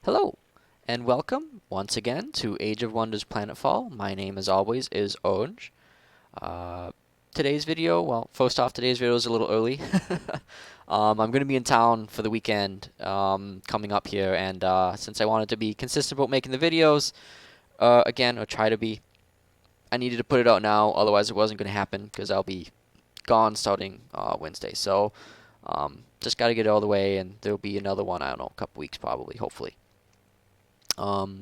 Hello, and welcome once again to Age of Wonders Planetfall. My name, as always, is Orange. Uh, today's video, well, first off, today's video is a little early. I'm going to be in town for the weekend coming up here, and since I wanted to be consistent about making the videos, again, or try to be, I needed to put it out now, otherwise it wasn't going to happen because I'll be gone starting Wednesday. So just got to get it all the way, and there'll be another one, I don't know, a couple weeks probably, hopefully.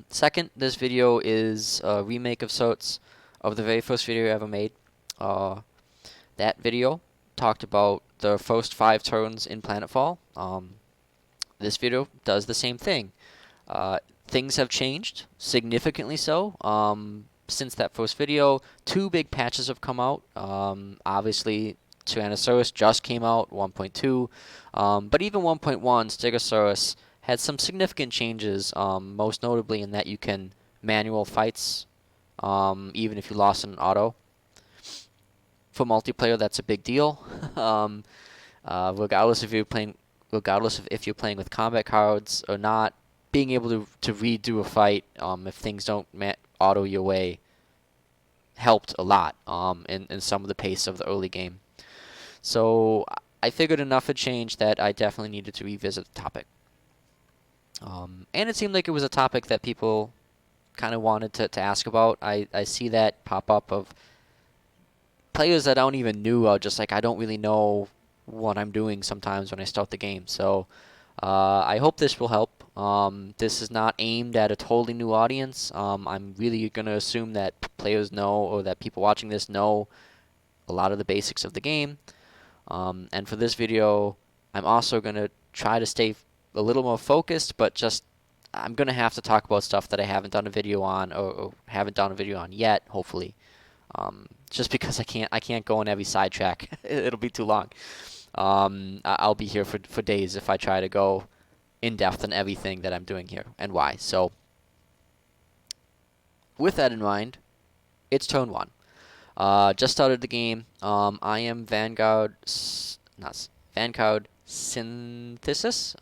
Second, this video is a remake of sorts of the very first video I ever made. That video talked about the first 5 turns in Planetfall. This video does the same thing. Things have changed, significantly so. Since that first video, 2 big patches have come out. Obviously, Tyrannosaurus just came out, 1.2. But even 1.1, Stegosaurus had some significant changes, most notably in that you can manual fights, even if you lost in an auto. For multiplayer, that's a big deal. Regardless of if you're playing with combat cards or not, being able to redo a fight if things don't auto your way helped a lot in some of the pace of the early game. So I figured enough had changed that I definitely needed to revisit the topic. And it seemed like it was a topic that people kind of wanted to ask about. I see that pop up of players that I don't even knew are just like, I don't really know what I'm doing sometimes when I start the game. So I hope this will help. This is not aimed at a totally new audience. I'm really going to assume that players know, or that people watching this know, a lot of the basics of the game. And for this video, I'm also going to try to stay a little more focused, but just I'm going to have to talk about stuff that I haven't done a video on, or haven't done a video on yet, hopefully. Just because I can't go on every sidetrack. It'll be too long. I'll be here for days if I try to go in depth on everything that I'm doing here and why. So with that in mind, it's turn 1. Just started the game. I am Vanguard Synthesis.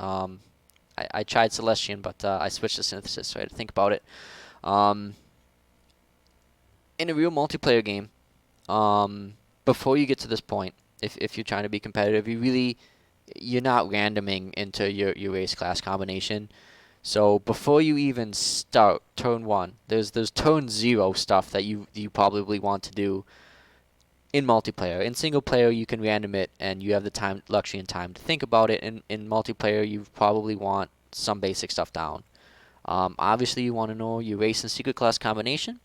I tried Celestian, but I switched to Synthesis, so I had to think about it. In a real multiplayer game, before you get to this point, if you're trying to be competitive, you're not randoming into your race class combination. So before you even start turn 1, there's turn 0 stuff that you probably want to do in multiplayer. In single player, you can random it, and you have the time, luxury, and time to think about it. In multiplayer, you probably want some basic stuff down. Obviously, you want to know your race and secret class combination.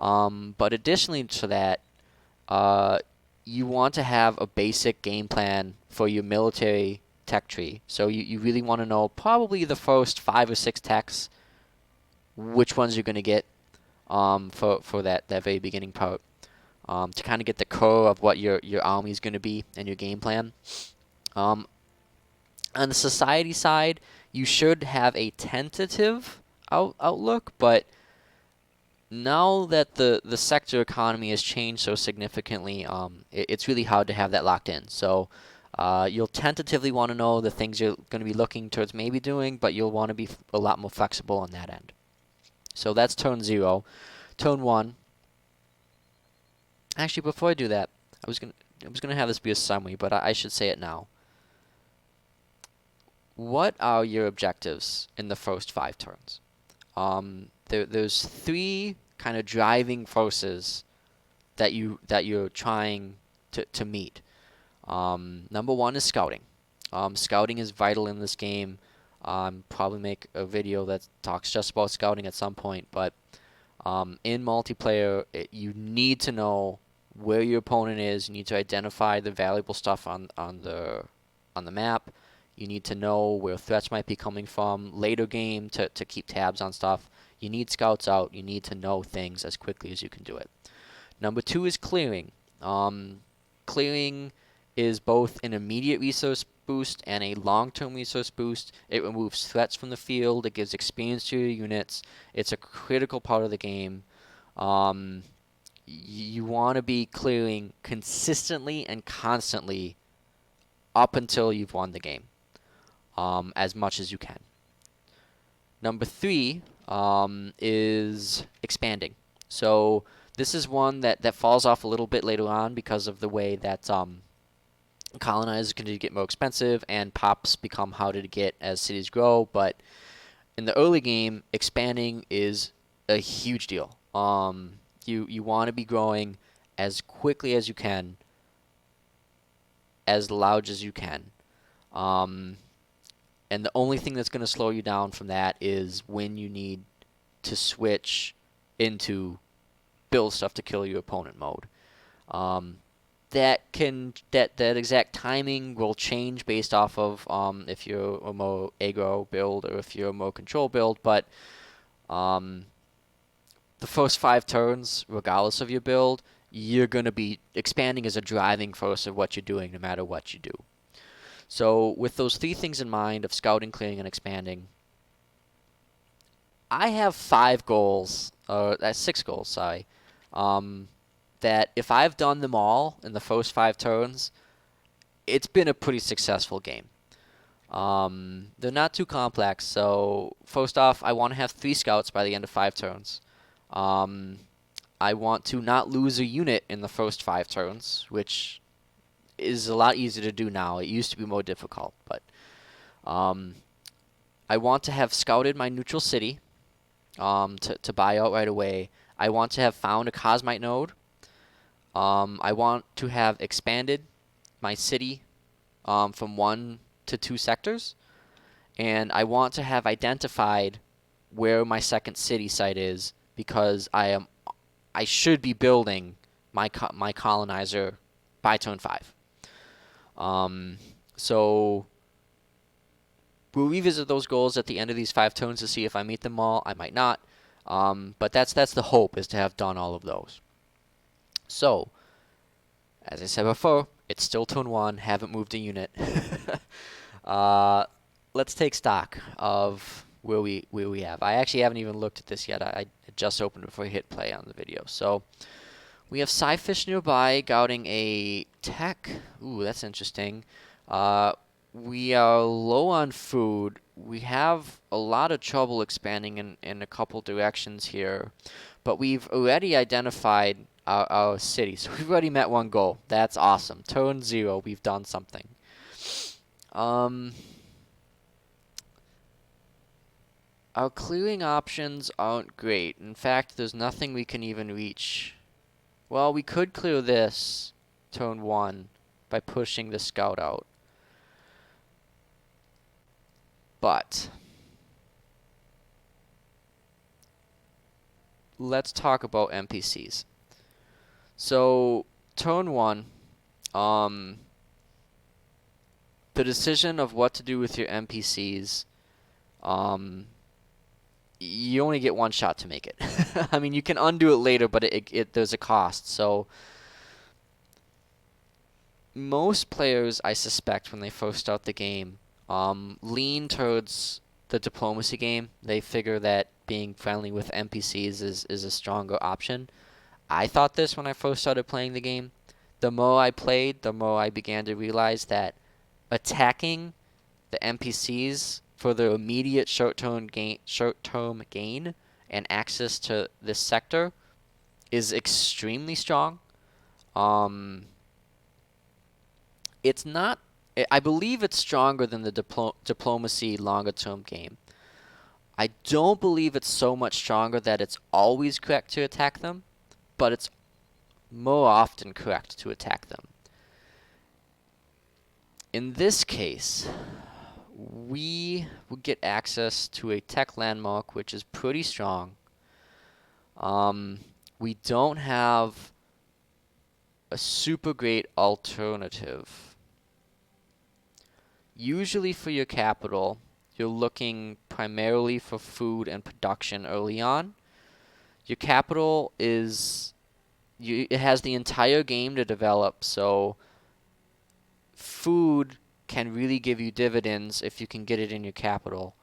But additionally to that, you want to have a basic game plan for your military tech tree. So you really want to know probably the first 5 or 6 techs, which ones you're going to get for that very beginning part. To kind of get the core of what your army is going to be and your game plan. On the society side, you should have a tentative outlook, but now that the sector economy has changed so significantly, it's really hard to have that locked in. So you'll tentatively want to know the things you're going to be looking towards maybe doing, but you'll want to be a lot more flexible on that end. So that's turn 0. Turn 1. Actually, before I do that, I was gonna have this be a summary, but I should say it now. What are your objectives in the first 5 turns? There's 3 kind of driving forces that you're trying to meet. Number 1 is scouting. Scouting is vital in this game. Probably make a video that talks just about scouting at some point, but in multiplayer, you need to know where your opponent is. You need to identify the valuable stuff on the map. You need to know where threats might be coming from later game to keep tabs on stuff. You need scouts out. You need to know things as quickly as you can do it. Number 2 is clearing. Clearing is both an immediate resource boost and a long-term resource boost. It removes threats from the field. It gives experience to your units. It's a critical part of the game. You want to be clearing consistently and constantly up until you've won the game, as much as you can. Number 3 is expanding. So this is one that falls off a little bit later on because of the way that colonizers continue to get more expensive and pops become harder to get as cities grow. But in the early game, expanding is a huge deal. You want to be growing as quickly as you can, as large as you can. And the only thing that's going to slow you down from that is when you need to switch into build stuff to kill your opponent mode. That exact timing will change based off of if you're a more aggro build or if you're a more control build, but the first 5 turns, regardless of your build, you're going to be expanding as a driving force of what you're doing no matter what you do. So with those 3 things in mind of scouting, clearing, and expanding, I have 5 goals, or 6 goals, sorry, that if I've done them all in the first 5 turns, it's been a pretty successful game. They're not too complex. So first off, I want to have 3 scouts by the end of 5 turns. I want to not lose a unit in the first 5 turns, which is a lot easier to do now. It used to be more difficult, but I want to have scouted my neutral city to buy out right away. I want to have found a Cosmite node. I want to have expanded my city from 1 to 2 sectors, and I want to have identified where my second city site is because I should be building my colonizer by turn 5. So we'll revisit those goals at the end of these 5 turns to see if I meet them all. I might not, but that's the hope, is to have done all of those. So, as I said before, it's still turn 1, haven't moved a unit. Let's take stock of where we have. I actually haven't even looked at this yet. I just opened it before I hit play on the video. So, we have Scyfish nearby, scouting a tech. Ooh, that's interesting. We are low on food. We have a lot of trouble expanding in a couple directions here. But we've already identified our city. So we've already met 1 goal. That's awesome. Turn 0, we've done something. Our clearing options aren't great. In fact, there's nothing we can even reach. Well, we could clear this turn 1 by pushing the scout out. But let's talk about NPCs. So, turn 1, the decision of what to do with your NPCs, you only get 1 shot to make it. I mean, you can undo it later, but there's a cost. So, most players, I suspect, when they first start the game, lean towards the diplomacy game. They figure that being friendly with NPCs is a stronger option. I thought this when I first started playing the game. The more I played, the more I began to realize that attacking the NPCs for their immediate short-term gain and access to this sector is extremely strong. It's not. I believe it's stronger than the diplomacy longer-term game. I don't believe it's so much stronger that it's always correct to attack them, but it's more often correct to attack them. In this case, we would get access to a tech landmark, which is pretty strong. We don't have a super great alternative. Usually for your capital, you're looking primarily for food and production early on. Your capital it has the entire game to develop, so food can really give you dividends if you can get it in your capital.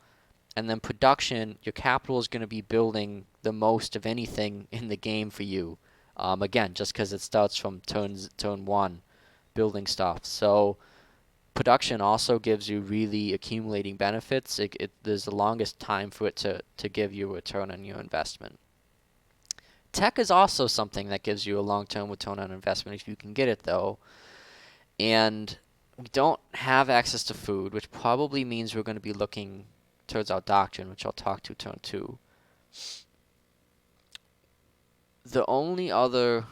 And then production, your capital is going to be building the most of anything in the game for you. Again, just because it starts from turn 1, building stuff. So production also gives you really accumulating benefits. There's the longest time for it to give you a return on your investment. Tech is also something that gives you a long-term return on investment if you can get it, though. And we don't have access to food, which probably means we're going to be looking towards our doctrine, which I'll talk to turn 2. The other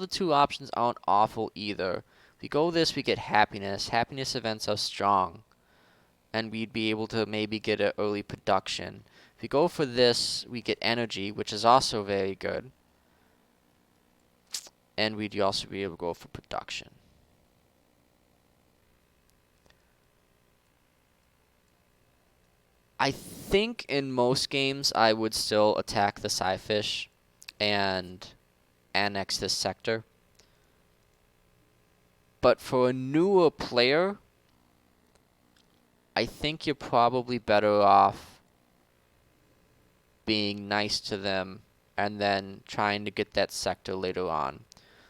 two options aren't awful either. If we go this, we get happiness. Happiness events are strong, and we'd be able to maybe get an early production. If we go for this, we get energy, which is also very good, and we'd also be able to go for production. I think in most games I would still attack the sci-fish and annex this sector. But for a newer player, I think you're probably better off being nice to them and then trying to get that sector later on.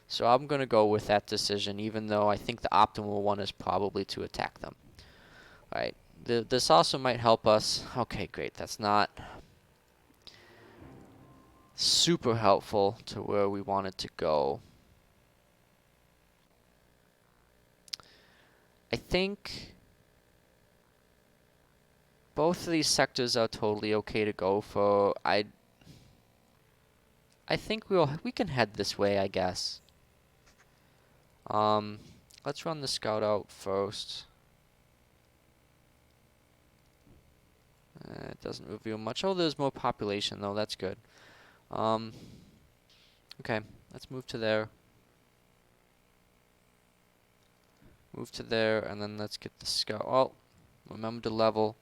So I'm going to go with that decision, even though I think the optimal one is probably to attack them. All right. This also might help us. Okay, great. That's not super helpful to where we wanted to go. I think both of these sectors are totally okay to go for. I think we can head this way, I guess. Let's run the scout out first. It doesn't reveal much. Oh, there's more population though. That's good. Okay, let's move to there. Move to there, and then let's get the scout. Oh, remember to level.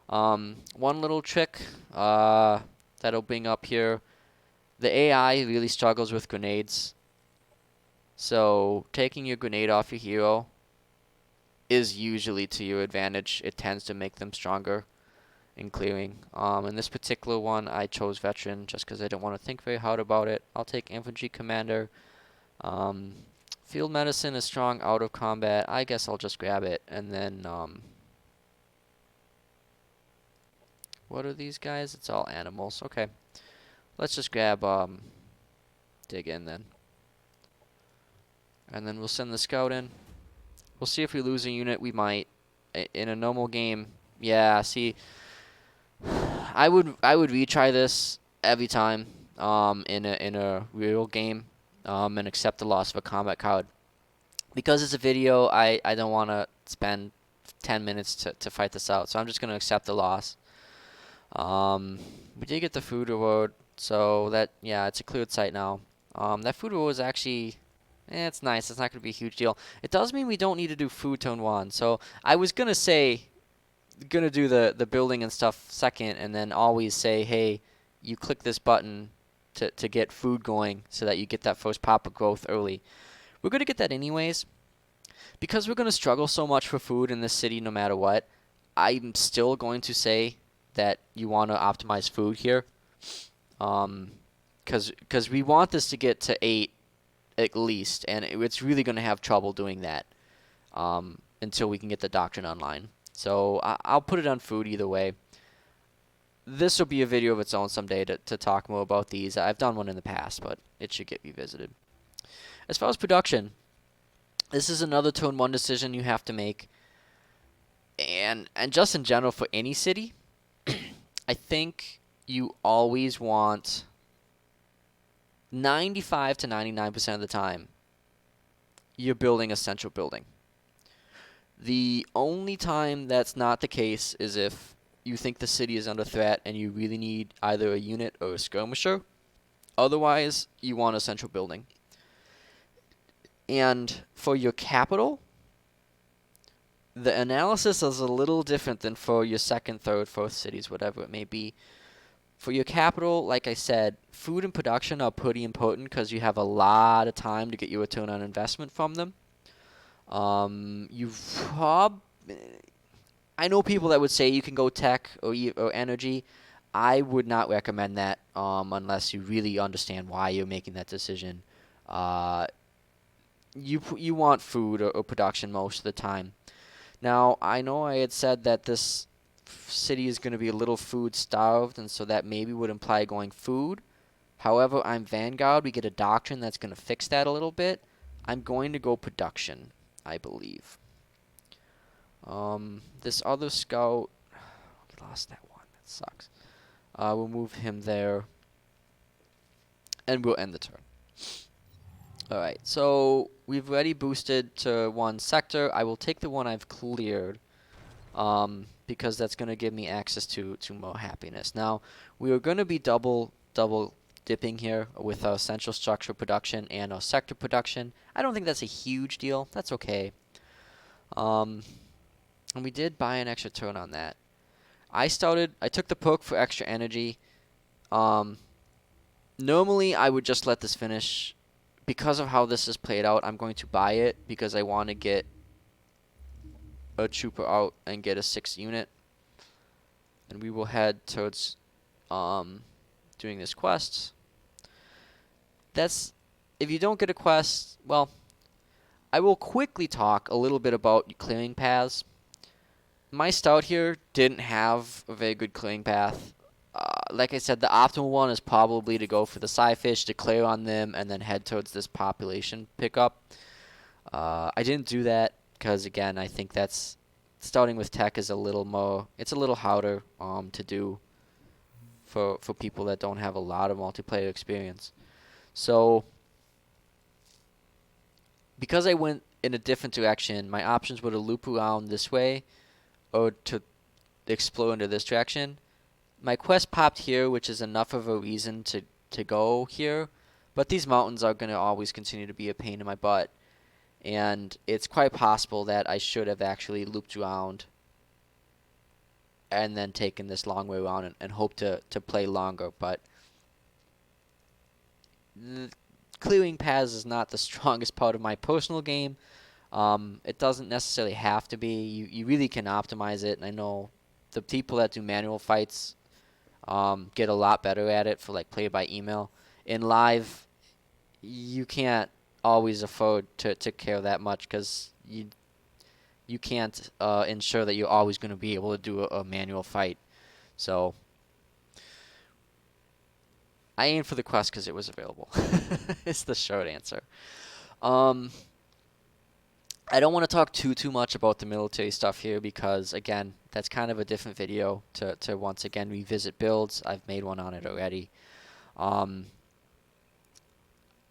One little trick that'll bring up here. The AI really struggles with grenades. So taking your grenade off your hero is usually to your advantage. It tends to make them stronger in clearing. In this particular one, I chose veteran just because I don't want to think very hard about it. I'll take infantry commander. Field medicine is strong out of combat. I guess I'll just grab it. And then, what are these guys? It's all animals. Okay. Let's just grab, dig in then. And then we'll send the scout in. We'll see if we lose a unit. We might. In a normal game, yeah, see, I would retry this every time, in a real game, and accept the loss of a combat card. Because it's a video, I don't want to spend 10 minutes to fight this out, so I'm just going to accept the loss. We did get the food reward, so that, yeah, it's a cleared site now. That food reward is actually, it's nice. It's not going to be a huge deal. It does mean we don't need to do food turn 1, so I was going to say, going to do the building and stuff second, and then always say, hey, you click this button to get food going so that you get that first pop of growth early. We're going to get that anyways. Because we're going to struggle so much for food in this city no matter what, I'm still going to say that you want to optimize food here. Because we want this to get to 8 at least, and it's really going to have trouble doing that until we can get the doctrine online. So I'll put it on food either way. This will be a video of its own someday to talk more about these. I've done one in the past, but it should get revisited. As far as production, this is another turn 1 decision you have to make. And just in general for any city, I think you always want 95 to 99% of the time you're building a central building. The only time that's not the case is if you think the city is under threat and you really need either a unit or a skirmisher. Otherwise, you want a central building. And for your capital, the analysis is a little different than for your second, third, fourth cities, whatever it may be. For your capital, like I said, food and production are pretty important because you have a lot of time to get your return on investment from them. I know people that would say you can go tech or energy. I would not recommend that unless you really understand why you're making that decision. You want food or production most of the time. Now, I know I had said that this city is going to be a little food starved, and so that maybe would imply going food. However, I'm Vanguard. We get a doctrine that's going to fix that a little bit. I'm going to go production, I believe. This other scout, we lost that one. That sucks. We'll move him there, and we'll end the turn. Alright, so we've already boosted to one sector. I will take the one I've cleared, because that's going to give me access to more happiness. Now, we are going to be double dipping here with our central structure production and our sector production. I don't think that's a huge deal. That's okay. And we did buy an extra turn on that. I took the poke for extra energy. Normally, I would just let this finish. Because of how this is played out, I'm going to buy it because I want to get a trooper out and get a 6th unit. And we will head towards doing this quest. If you don't get a quest, well, I will quickly talk a little bit about clearing paths. My start here didn't have a very good clearing path. Like I said, the optimal one is probably to go for the Psyfish, declare on them, and then head towards this population pickup. I didn't do that because, again, I think that's starting with tech is a little more. It's a little harder to do for people that don't have a lot of multiplayer experience. So, because I went in a different direction, my options were to loop around this way or to explore into this direction. My quest popped here, which is enough of a reason to go here, but these mountains are going to always continue to be a pain in my butt, and it's quite possible that I should have actually looped around and then taken this long way around and hoped to play longer, but clearing paths is not the strongest part of my personal game. It doesn't necessarily have to be. You really can optimize it, and I know the people that do manual fights get a lot better at it for like play by email. In live, you can't always afford to care that much because you can't ensure that you're always going to be able to do a manual fight. So I aimed for the quest because it was available. It's the short answer. I don't want to talk too much about the military stuff here because, again, that's kind of a different video to once again revisit builds. I've made one on it already. I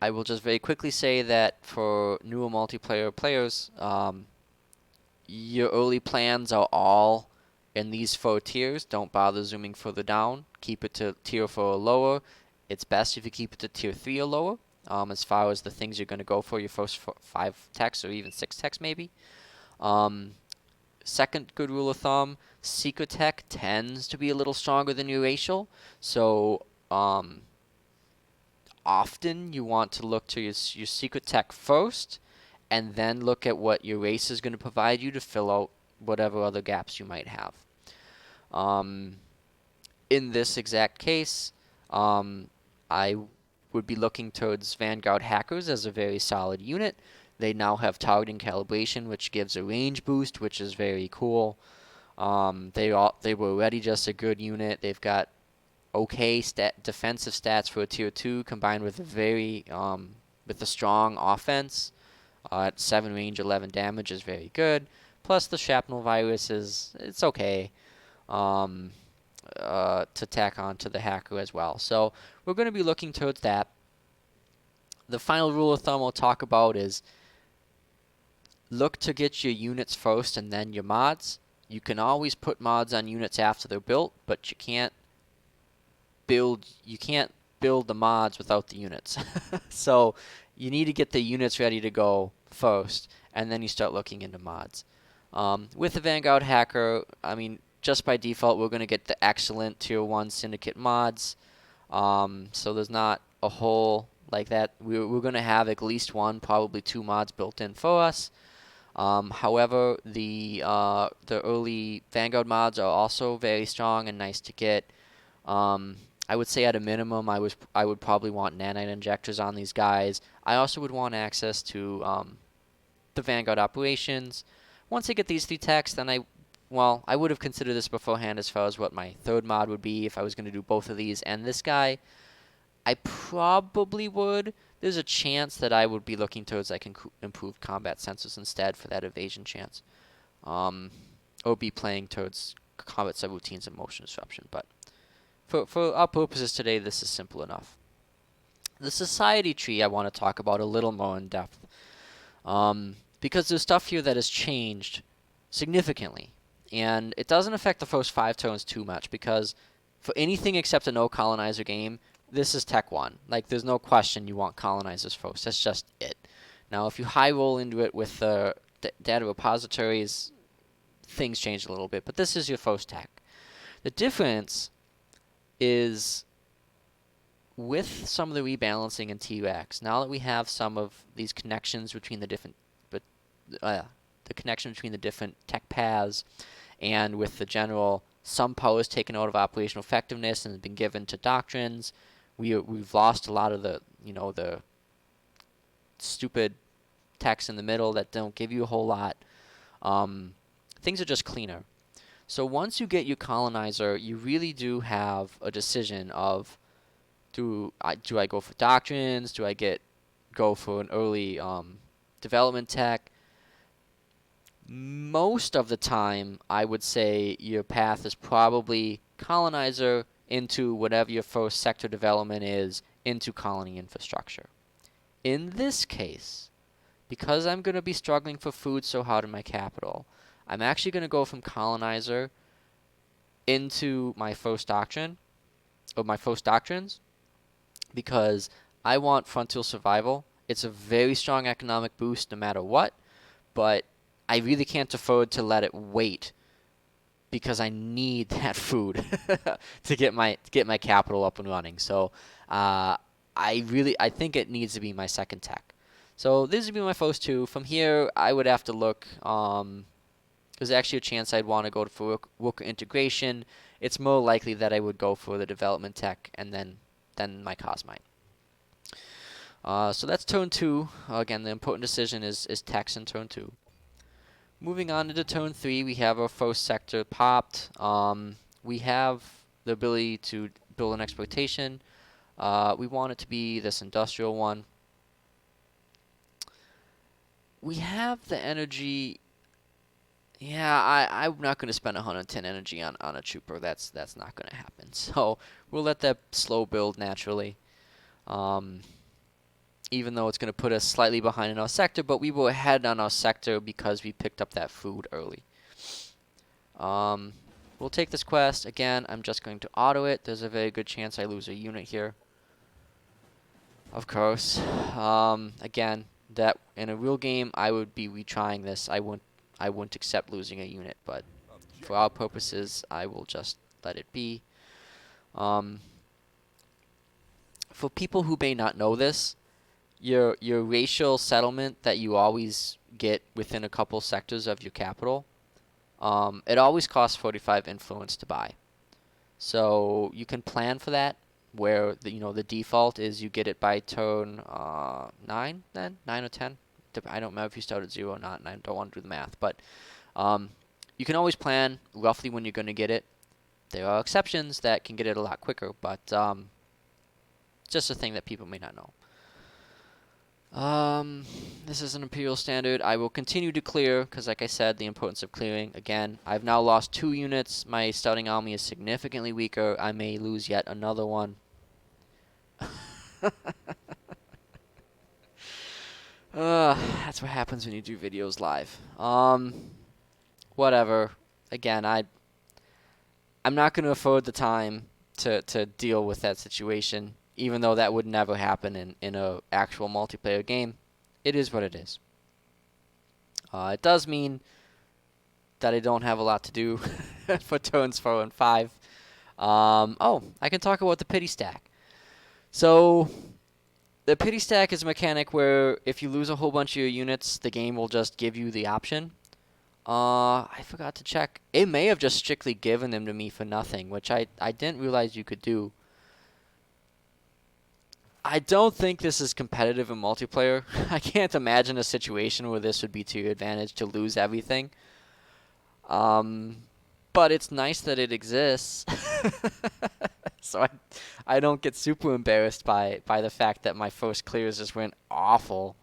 will just very quickly say that for newer multiplayer players, your early plans are all in these 4 tiers. Don't bother zooming further down. Keep it to tier 4 or lower. It's best if you keep it to tier 3 or lower. As far as the things you're going to go for your first 5 techs or even 6 techs maybe. Second good rule of thumb, secret tech tends to be a little stronger than your racial. So often you want to look to your secret tech first and then look at what your race is going to provide you to fill out whatever other gaps you might have. In this exact case, I would be looking towards Vanguard Hackers as a very solid unit. They now have targeting calibration, which gives a range boost, which is very cool. They were already just a good unit. They've got okay defensive stats for a tier 2, combined with with a strong offense. At 7 range, 11 damage is very good. Plus the shrapnel virus it's okay. To tack on to the hacker as well. So we're going to be looking towards that. The final rule of thumb I'll talk about is look to get your units first and then your mods. You can always put mods on units after they're built, but you can't build the mods without the units. So you need to get the units ready to go first, and then you start looking into mods. With the Vanguard Hacker, I mean, just by default, we're going to get the excellent Tier 1 Syndicate mods. So there's not a whole like that. We're going to have at least 1, probably 2 mods built in for us. However, the early Vanguard mods are also very strong and nice to get. I would say at a minimum, I would probably want nanite injectors on these guys. I also would want access to the Vanguard operations. Once I get these 3 techs, then I would have considered this beforehand as far as what my third mod would be if I was going to do both of these. And this guy, I probably would. There's a chance that I would be looking towards improved combat sensors instead for that evasion chance. Or be playing towards combat subroutines and motion disruption. But for our purposes today, this is simple enough. The society tree I want to talk about a little more in depth. Because there's stuff here that has changed significantly. And it doesn't affect the first 5 turns too much, because for anything except a no colonizer game, this is Tech 1. Like, there's no question you want colonizers first. That's just it. Now, if you high roll into it with the data repositories, things change a little bit. But this is your first tech. The difference is with some of the rebalancing in T-Rex, now that we have some of these connections between the different tech paths, and with the general some power is taken out of operational effectiveness and has been given to doctrines, we've lost a lot of the stupid techs in the middle that don't give you a whole lot. Things are just cleaner. So once you get your colonizer, you really do have a decision of, do I go for doctrines? Do I go for an early development tech? Most of the time, I would say your path is probably colonizer into whatever your first sector development is, into colony infrastructure. In this case, because I'm going to be struggling for food so hard in my capital, I'm actually going to go from colonizer into my first doctrine, or my first doctrines, because I want frontier survival. It's a very strong economic boost no matter what, but I really can't afford to let it wait, because I need that food to get my capital up and running. So I think it needs to be my second tech. So this would be my first 2. From here, I would have to look. There's actually a chance I'd want to go for worker integration. It's more likely that I would go for the development tech and then my Cosmite. So that's turn 2. Again, the important decision is techs in turn 2. Moving on into turn 3, we have our first sector popped. We have the ability to build an exploitation. We want it to be this industrial one. We have the energy. Yeah, I'm not going to spend 110 energy on a trooper. That's not going to happen. So we'll let that slow build naturally. Even though it's going to put us slightly behind in our sector, but we were ahead on our sector because we picked up that food early. We'll take this quest. Again, I'm just going to auto it. There's a very good chance I lose a unit here. Of course. Again, that in a real game, I would be retrying this. I wouldn't accept losing a unit, but for our purposes, I will just let it be. For people who may not know this, your racial settlement that you always get within a couple sectors of your capital, it always costs 45 influence to buy. So you can plan for that, where the default is you get it by turn 9 or 10. I don't remember if you start at 0 or not, and I don't want to do the math. But you can always plan roughly when you're going to get it. There are exceptions that can get it a lot quicker, but just a thing that people may not know. This is an Imperial Standard. I will continue to clear, because like I said, the importance of clearing. Again, I've now lost 2 units. My starting army is significantly weaker. I may lose yet another one. That's what happens when you do videos live. Whatever. Again, I'm not going to afford the time to deal with that situation, even though that would never happen in a actual multiplayer game. It is what it is. It does mean that I don't have a lot to do for turns 4 and 5. I can talk about the pity stack. So the pity stack is a mechanic where if you lose a whole bunch of your units, the game will just give you the option. I forgot to check. It may have just strictly given them to me for nothing, which I didn't realize you could do. I don't think this is competitive in multiplayer. I can't imagine a situation where this would be to your advantage to lose everything. Um, but it's nice that it exists. So I don't get super embarrassed by the fact that my first clears just went awful.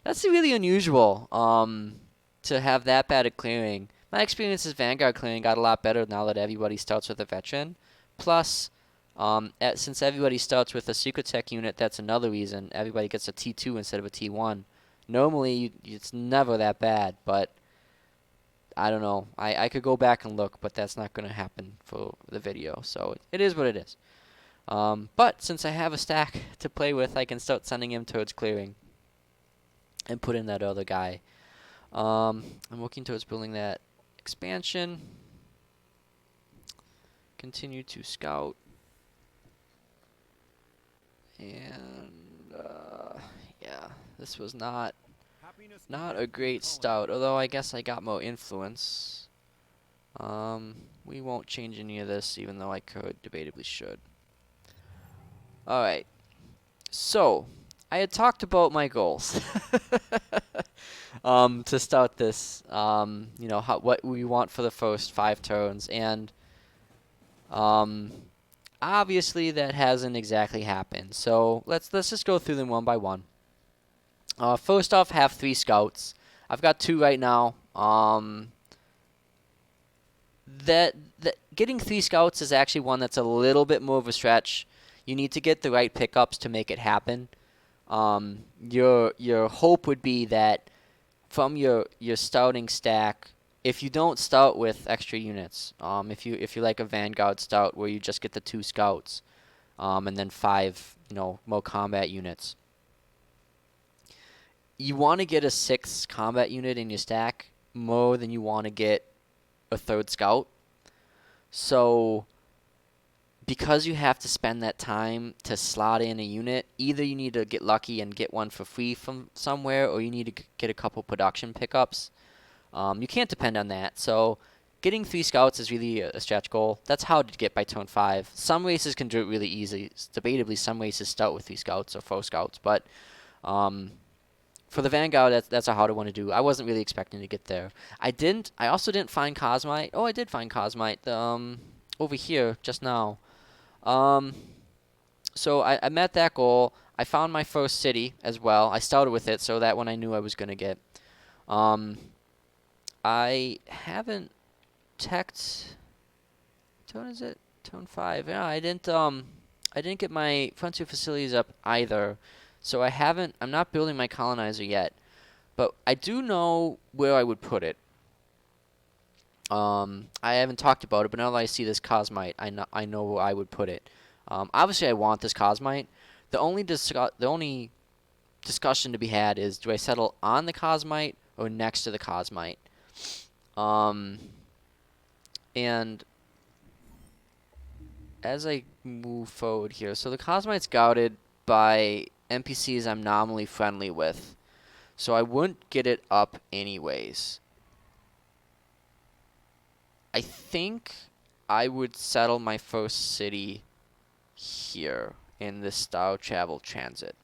That's really unusual. To have that bad at clearing. My experience as Vanguard clearing got a lot better now that everybody starts with a veteran. Plus, since everybody starts with a secret tech unit, that's another reason everybody gets a T2 instead of a T1. Normally, it's never that bad, but I don't know. I could go back and look, but that's not going to happen for the video, so it is what it is. But since I have a stack to play with, I can start sending him towards clearing and put in that other guy. I'm working towards building that expansion. Continue to scout. And, yeah, this was not a great start, although I guess I got more influence. We won't change any of this, even though I could, debatably should. Alright, so, I had talked about my goals. To start this, you know, what we want for the first 5 turns, and, obviously that hasn't exactly happened. So let's just go through them one by one. First off, have 3 scouts. I've got 2 right now. That getting 3 scouts is actually one that's a little bit more of a stretch. You need to get the right pickups to make it happen. Your hope would be that from your starting stack, if you don't start with extra units, if you like a Vanguard start where you just get the 2 scouts, and then 5, you know, more combat units, you want to get a 6th combat unit in your stack more than you want to get a 3rd scout. So, because you have to spend that time to slot in a unit, either you need to get lucky and get one for free from somewhere, or you need to get a couple production pickups. You can't depend on that. So, getting 3 scouts is really a stretch goal. That's hard to get by turn 5. Some races can do it really easy. Debatably, some races start with 3 scouts or 4 scouts, but for the Vanguard, that's a harder one to do. I wasn't really expecting to get there. I also didn't find Cosmite. Oh, I did find Cosmite over here just now. So I met that goal. I found my first city as well. I started with it, so that one I knew I was going to get. I haven't teched... Tone is it? Tone 5. Yeah, I didn't get my frontier facilities up either. So I'm not building my colonizer yet, but I do know where I would put it. I haven't talked about it, but now that I see this Cosmite, I know where I would put it. Obviously, I want this Cosmite. The only discussion to be had is, do I settle on the Cosmite or next to the Cosmite? And as I move forward here, so the Cosmite's scouted by NPCs I'm nominally friendly with, so I wouldn't get it up anyways. I think I would settle my first city here in this Star Travel Transit.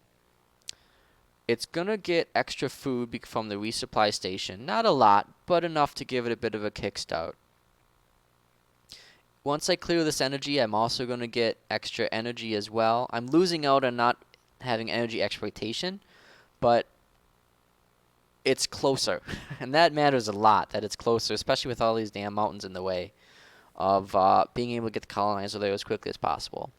It's gonna get extra food from the resupply station. Not a lot, but enough to give it a bit of a kickstart. Once I clear this energy, I'm also gonna get extra energy as well. I'm losing out on not having energy exploitation, but it's closer. And that matters a lot, that it's closer, especially with all these damn mountains in the way of being able to get the colonizer there as quickly as possible.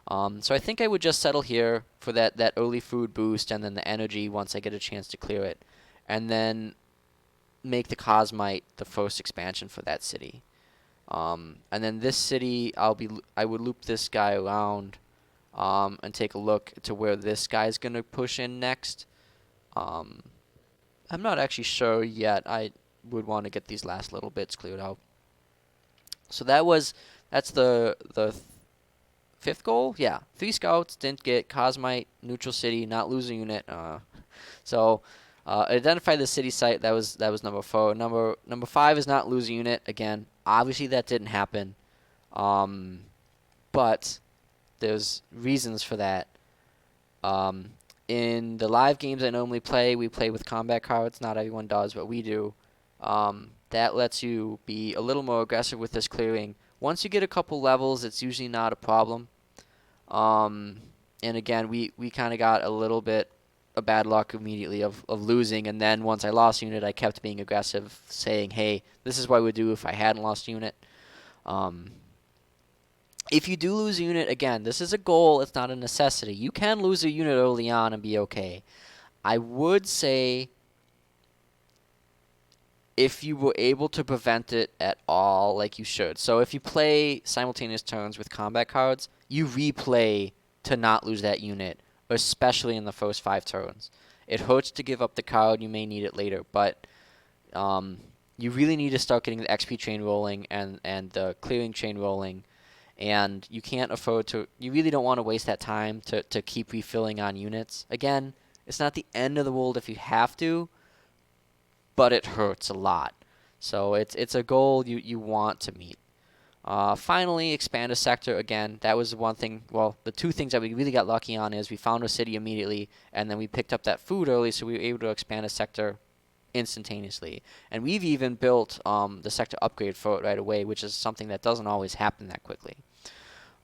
So I think I would just settle here for that early food boost and then the energy once I get a chance to clear it. And then make the Cosmite the first expansion for that city. And then this city, I would loop this guy around and take a look to where this guy's going to push in next. I'm not actually sure yet. I would want to get these last little bits cleared out. So that's the 5th goal? Yeah. 3 scouts, didn't get Cosmite, neutral city, not lose a unit. So identify the city site, that was number 4. Number 5 is not lose a unit. Again, obviously that didn't happen. But there's reasons for that. Um, in the live games I normally play, we play with combat cards. Not everyone does, but we do. That lets you be a little more aggressive with this clearing. Once you get a couple levels, it's usually not a problem. Um, and again, we kind of got a little bit of bad luck immediately of losing. And then once I lost unit, I kept being aggressive, saying, hey, this is what I would do if I hadn't lost unit. Um, if you do lose a unit, again, this is a goal. It's not a necessity. You can lose a unit early on and be okay. I would say if you were able to prevent it at all, like you should. So if you play simultaneous turns with combat cards, you replay to not lose that unit, especially in the first 5 turns. It hurts to give up the card. You may need it later, but you really need to start getting the XP chain rolling and the clearing chain rolling. And you can't afford to, you really don't want to waste that time to keep refilling on units. Again, it's not the end of the world if you have to, but it hurts a lot. So it's a goal you want to meet. Finally, expand a sector again. That was one thing. Well, the 2 things that we really got lucky on is we found a city immediately, and then we picked up that food early, so we were able to expand a sector instantaneously. And we've even built the sector upgrade for it right away, which is something that doesn't always happen that quickly.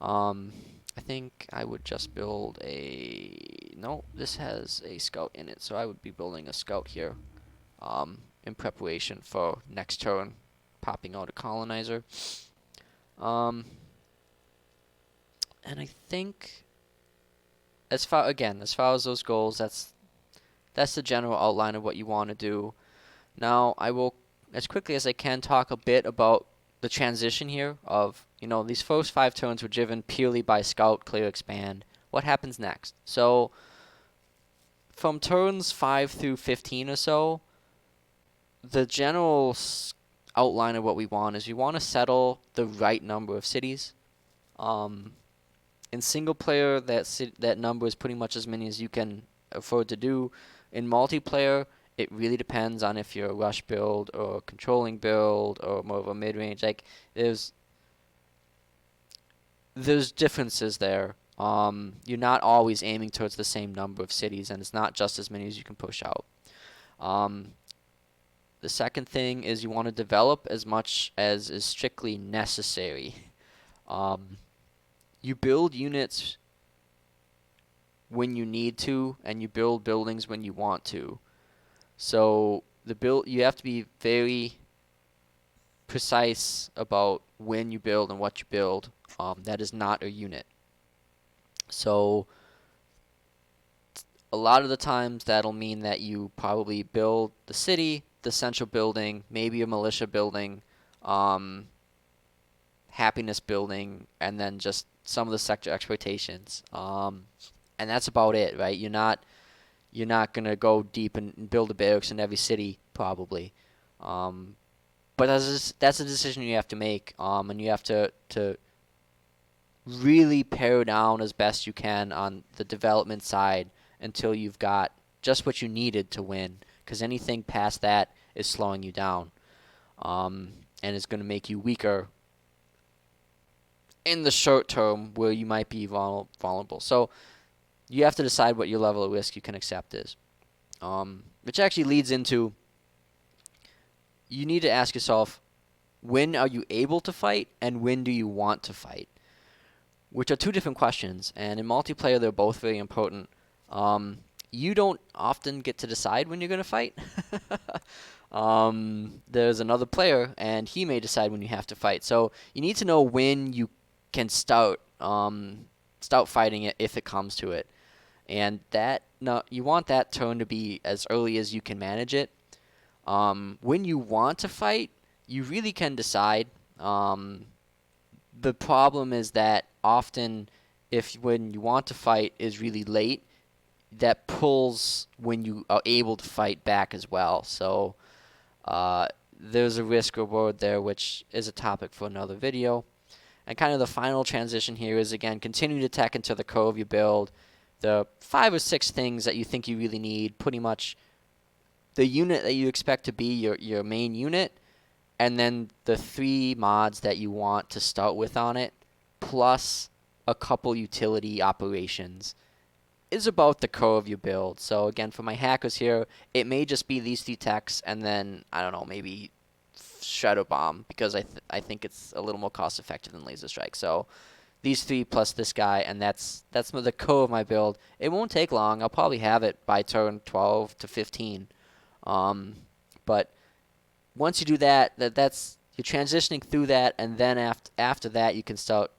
I think I would just build a... No, this has a scout in it, so I would be building a scout here. In preparation for next turn, popping out a colonizer. And I think, as far as those goals, that's the general outline of what you want to do. Now, I will, as quickly as I can, talk a bit about the transition here of, these first 5 turns were driven purely by scout, clear, expand. What happens next? So, from turns 5 through 15 or so, the general outline of what we want is we want to settle the right number of cities. In single player, that number is pretty much as many as you can afford to do. In multiplayer, it really depends on if you're a rush build or a controlling build or more of a mid-range. Like there's differences there. You're not always aiming towards the same number of cities, and it's not just as many as you can push out. The second thing is you want to develop as much as is strictly necessary. You build units when you need to, and you build buildings when you want to. So you have to be very precise about when you build and what you build. That is not a unit. So a lot of the times that'll mean that you probably build the city, the central building, maybe a militia building, happiness building, and then just some of the sector exploitations. And that's about it, right? You're not gonna go deep and build a barracks in every city, probably. But that's a decision you have to make, and you have to really pare down as best you can on the development side until you've got just what you needed to win, because anything past that is slowing you down, and is going to make you weaker in the short term where you might be vulnerable. So you have to decide what your level of risk you can accept is, which actually leads into you need to ask yourself, when are you able to fight and when do you want to fight? Which are 2 different questions, and in multiplayer they're both very important. You don't often get to decide when you're going to fight. There's another player, and he may decide when you have to fight. So you need to know when you can start fighting it if it comes to it. And you want that turn to be as early as you can manage it. When you want to fight, you really can decide. The problem is that often when you want to fight is really late, that pulls when you are able to fight back as well. So there's a risk reward there, which is a topic for another video. And kind of the final transition here is, again, continue to tech into the curve you build. The 5 or 6 things that you think you really need, pretty much the unit that you expect to be your main unit, and then the 3 mods that you want to start with on it, plus a couple utility operations. is about the core of your build. So again, for my hackers here, it may just be these 3 techs, and then I don't know, maybe Shadow Bomb, because I think it's a little more cost effective than Laser Strike. So these 3 plus this guy, and that's the core of my build. It won't take long. I'll probably have it by turn 12 to 15. But once you do that, that's you're transitioning through that, and then after that you can start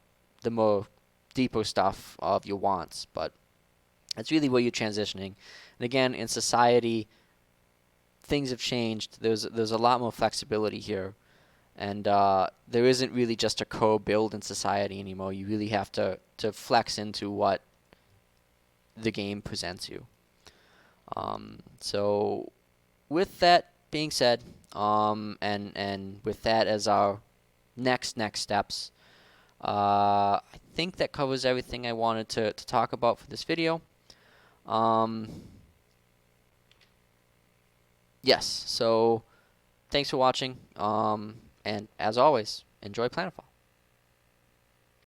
the more deeper stuff of your wants. But that's really where you're transitioning. And again, in society, things have changed. There's a lot more flexibility here, and there isn't really just a core build in society anymore. You really have to flex into what the game presents you. So with that being said, and with that as our next steps, I think that covers everything I wanted to talk about for this video. Yes, so thanks for watching, and as always, enjoy Planetfall.